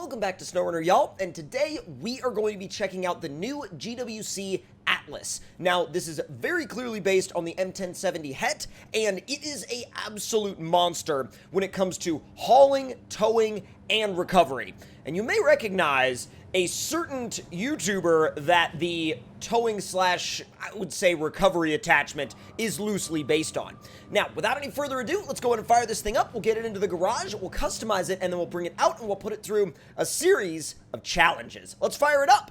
Welcome back to SnowRunner, y'all, and today we are going to be checking out the new GWC Atlas. Now, this is very clearly based on the M1070 HET, and it is an absolute monster when it comes to hauling, towing, and recovery. And you may recognize a certain YouTuber that the towing slash, I would say, recovery attachment is loosely based on. Now, without any further ado, let's go ahead and fire this thing up. We'll get it into the garage, we'll customize it, and then we'll bring it out and we'll put it through a series of challenges. Let's fire it up.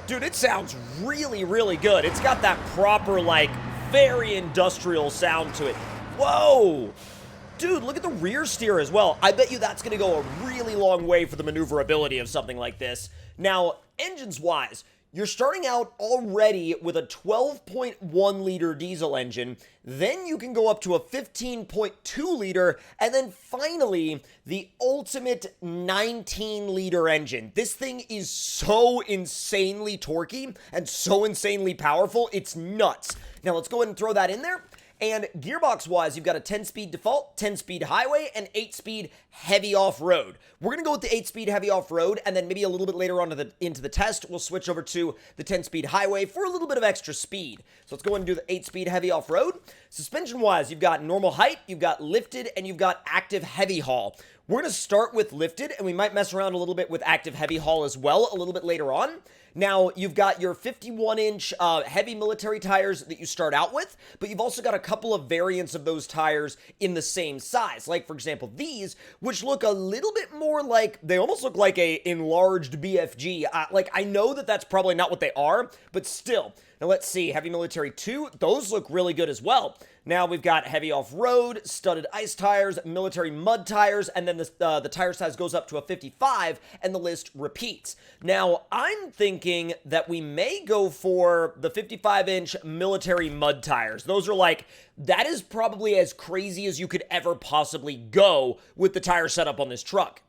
Dude, it sounds really, really good. It's got that proper, like, very industrial sound to it. Whoa! Dude, look at the rear steer as well. I bet you that's going to go a really long way for the maneuverability of something like this. Now, engines-wise, you're starting out already with a 12.1 liter diesel engine, then you can go up to a 15.2 liter, and then finally, the ultimate 19 liter engine. This thing is so insanely torquey and so insanely powerful, it's nuts. Now, let's go ahead and throw that in there. And gearbox-wise, you've got a 10-speed default, 10-speed highway, and 8-speed heavy off-road. We're going to go with the 8-speed heavy off-road, and then maybe a little bit later on into the test, we'll switch over to the 10-speed highway for a little bit of extra speed. So let's go ahead and do the 8-speed heavy off-road. Suspension-wise, you've got normal height, you've got lifted, and you've got active heavy haul. We're going to start with lifted, and we might mess around a little bit with active heavy haul as well a little bit later on. Now, you've got your 51-inch heavy military tires that you start out with, but you've also got a couple of variants of those tires in the same size. Like, for example, these, which look a little bit more like, they almost look like a enlarged BFG. Like, I know that that's probably not what they are, but still. Now, let's see, heavy military 2, those look really good as well. Now, we've got heavy off-road, studded ice tires, military mud tires, and then the tire size goes up to a 55, and the list repeats. Now, I'm thinking that we may go for the 55-inch military mud tires. Those are like, that is probably as crazy as you could ever possibly go with the tire setup on this truck.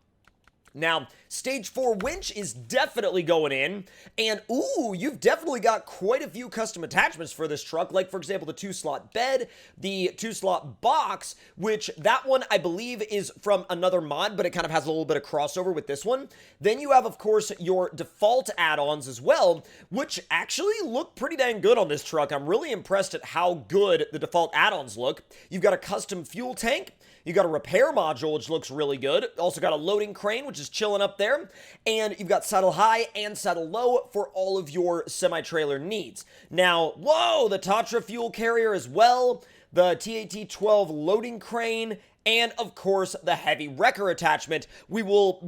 Now, Stage 4 winch is definitely going in, and ooh, you've definitely got quite a few custom attachments for this truck, like, for example, the 2-slot bed, the 2-slot box, which that one, I believe, is from another mod, but it kind of has a little bit of crossover with this one. Then you have, of course, your default add-ons as well, which actually look pretty dang good on this truck. I'm really impressed at how good the default add-ons look. You've got a custom fuel tank. You've got a repair module, which looks really good. Also got a loading crane, which is chilling up there. And you've got saddle high and saddle low for all of your semi-trailer needs. Now, whoa, the Tatra fuel carrier as well. The TAT-12 loading crane. And, of course, the heavy wrecker attachment, we will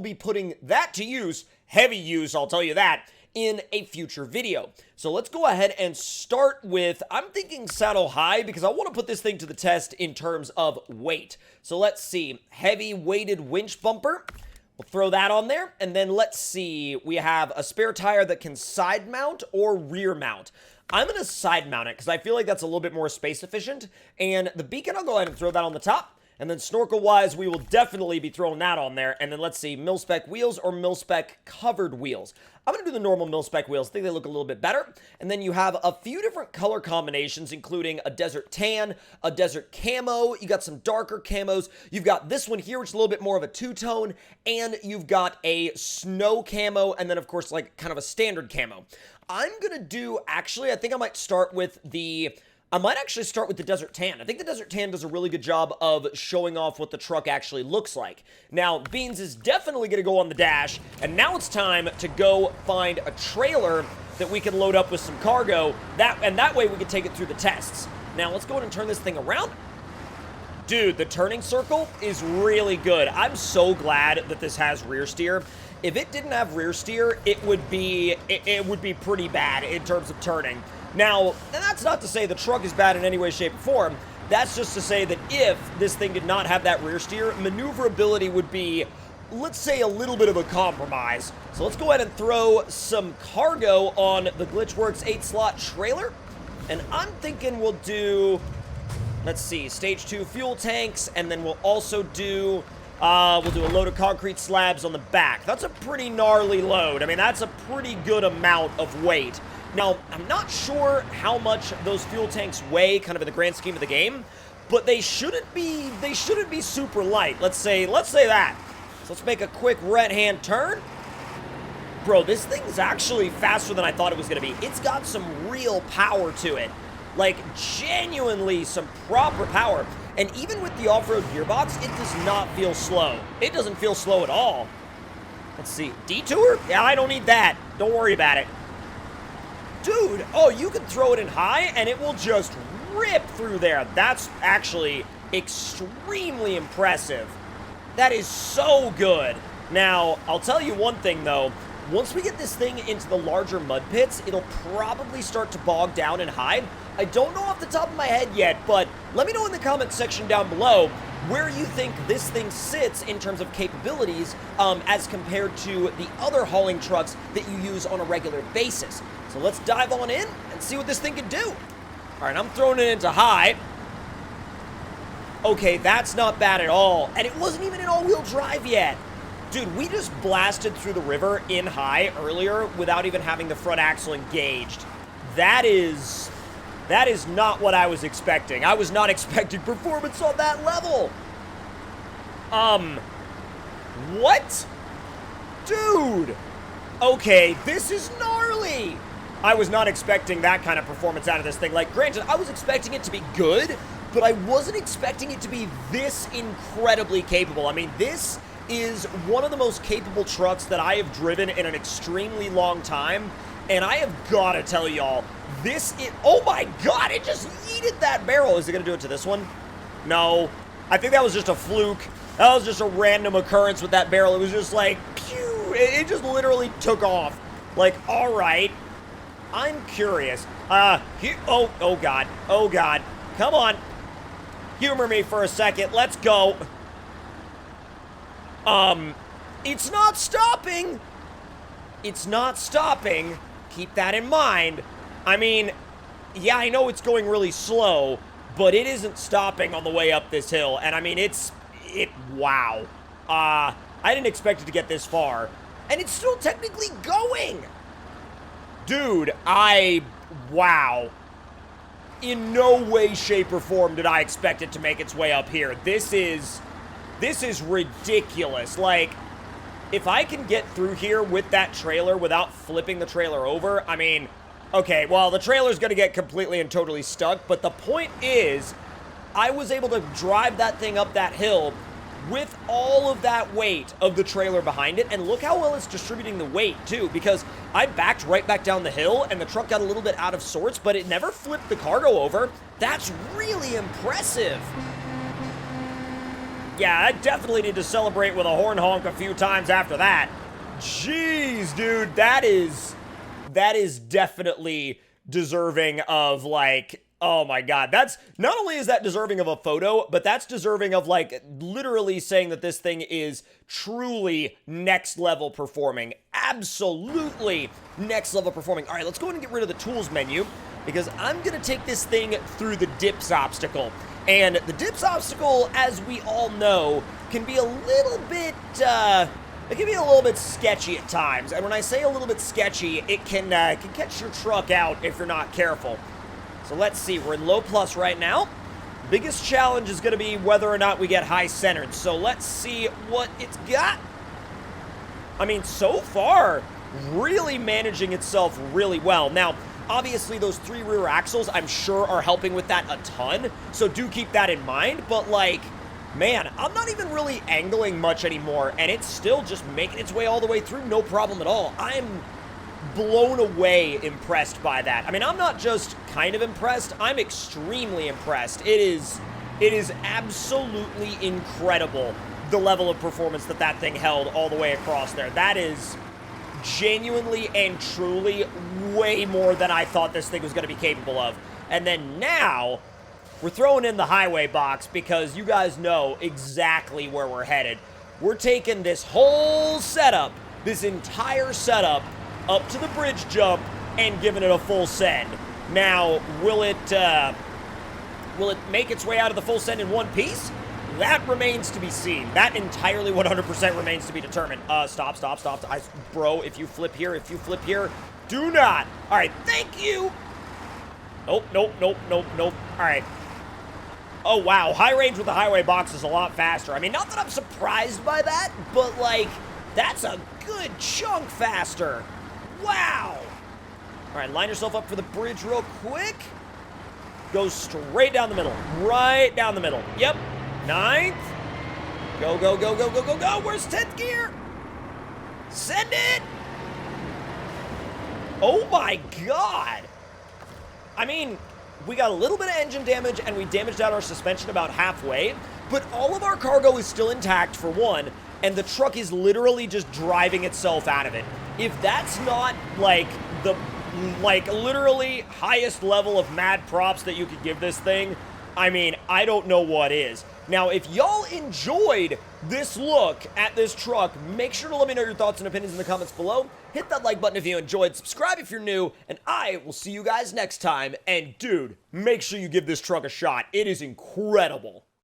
be putting that to use, heavy use, I'll tell you that, in a future video. So let's go ahead and start with, I'm thinking saddle high because I want to put this thing to the test in terms of weight. So let's see, heavy weighted winch bumper. We'll throw that on there. And then let's see, we have a spare tire that can side mount or rear mount. I'm going to side mount it because I feel like that's a little bit more space efficient. And the beacon, I'll go ahead and throw that on the top. And then snorkel-wise, we will definitely be throwing that on there. And then let's see, mil-spec wheels or mil-spec covered wheels. I'm going to do the normal mil-spec wheels. I think they look a little bit better. And then you have a few different color combinations, including a desert tan, a desert camo. You got some darker camos. You've got this one here, which is a little bit more of a two-tone. And you've got a snow camo. And then, of course, like kind of a standard camo. I'm going to do, actually, I think I might start with the... I might actually start with the Desert Tan. I think the Desert Tan does a really good job of showing off what the truck actually looks like. Now, Beans is definitely going to go on the dash, and now it's time to go find a trailer that we can load up with some cargo, and that way we can take it through the tests. Now, let's go ahead and turn this thing around. Dude, the turning circle is really good. I'm so glad that this has rear steer. If it didn't have rear steer, it would be pretty bad in terms of turning. Now, that's not to say the truck is bad in any way, shape, or form. That's just to say that if this thing did not have that rear steer, maneuverability would be, let's say, a little bit of a compromise. So let's go ahead and throw some cargo on the Glitchworks 8-slot trailer. And I'm thinking we'll do, let's see, stage 2 fuel tanks, and then we'll also do... we'll do a load of concrete slabs on the back. That's a pretty gnarly load. I mean, that's a pretty good amount of weight. Now, I'm not sure how much those fuel tanks weigh, kind of in the grand scheme of the game, but they shouldn't be super light. Let's say that. So let's make a quick right-hand turn. Bro, this thing's actually faster than I thought it was going to be. It's got some real power to it. Like, genuinely some proper power. And even with the off-road gearbox, it does not feel slow. It doesn't feel slow at all. Let's see. Detour? Yeah, I don't need that. Don't worry about it. Dude, oh, you can throw it in high, and it will just rip through there. That's actually extremely impressive. That is so good. Now, I'll tell you one thing, though. Once we get this thing into the larger mud pits, it'll probably start to bog down and hide. I don't know off the top of my head yet, but let me know in the comment section down below where you think this thing sits in terms of capabilities as compared to the other hauling trucks that you use on a regular basis. So let's dive on in and see what this thing can do. All right, I'm throwing it into high. Okay, that's not bad at all. And it wasn't even in all-wheel drive yet. Dude, we just blasted through the river in high earlier without even having the front axle engaged. That is not what I was expecting. I was not expecting performance on that level. What? Dude. Okay, this is gnarly. I was not expecting that kind of performance out of this thing. Like, granted, I was expecting it to be good, but I wasn't expecting it to be this incredibly capable. I mean, this is one of the most capable trucks that I have driven in an extremely long time, and I have got to tell y'all, oh my god, it just yeeted that barrel. Is it going to do it to this one? No. I think that was just a fluke. That was just a random occurrence with that barrel. It was just like, pew, it just literally took off. Like, all right. I'm curious. Oh god. Oh god. Come on. Humor me for a second. Let's go. It's not stopping. It's not stopping. Keep that in mind. I mean, yeah, I know it's going really slow, but it isn't stopping on the way up this hill. And I mean, wow. I didn't expect it to get this far. And it's still technically going. Dude, wow. In no way, shape, or form did I expect it to make its way up here. This is ridiculous. Like, if I can get through here with that trailer without flipping the trailer over, I mean, okay, well, the trailer's going to get completely and totally stuck, but the point is, I was able to drive that thing up that hill with all of that weight of the trailer behind it, and look how well it's distributing the weight, too, because I backed right back down the hill, and the truck got a little bit out of sorts, but it never flipped the cargo over. That's really impressive. Yeah, I definitely need to celebrate with a horn honk a few times after that. Jeez, dude, that is definitely deserving of, like, oh my god. That's, not only is that deserving of a photo, but that's deserving of, like, literally saying that this thing is truly next level performing. Absolutely next level performing. All right, let's go ahead and get rid of the tools menu, because I'm going to take this thing through the dips obstacle. And the dips obstacle, as we all know, can be a little bit, it can be a little bit sketchy at times. And when I say a little bit sketchy, it can catch your truck out if you're not careful. So let's see, we're in low plus right now. Biggest challenge is going to be whether or not we get high centered. So let's see what it's got. I mean, so far, really managing itself really well. Now, obviously, those 3 rear axles, I'm sure, are helping with that a ton, so do keep that in mind, but, like, man, I'm not even really angling much anymore, and it's still just making its way all the way through, no problem at all. I'm blown away impressed by that. I mean, I'm not just kind of impressed, I'm extremely impressed. It is absolutely incredible, the level of performance that thing held all the way across there. That is genuinely and truly way more than I thought this thing was going to be capable of. And then now, we're throwing in the highway box because you guys know exactly where we're headed. We're taking this whole setup, this entire setup, up to the bridge jump and giving it a full send. Now, will it make its way out of the full send in one piece? That remains to be seen. That entirely 100% remains to be determined. Stop. Bro, if you flip here, do not. All right, thank you. Nope. All right. Oh, wow. High range with the highway box is a lot faster. I mean, not that I'm surprised by that, but, like, that's a good chunk faster. Wow. All right, line yourself up for the bridge real quick. Go straight down the middle. Right down the middle. Yep. 9th. Go, go, go, go, go, go, go. Where's 10th gear? Send it. Oh, my God. I mean, we got a little bit of engine damage, and we damaged out our suspension about halfway, but all of our cargo is still intact, for one, and the truck is literally just driving itself out of it. If that's not, like, the, like, literally highest level of mad props that you could give this thing, I mean, I don't know what is. Now, if y'all enjoyed this look at this truck, make sure to let me know your thoughts and opinions in the comments below. Hit that like button if you enjoyed, subscribe if you're new, and I will see you guys next time. And dude, make sure you give this truck a shot. It is incredible.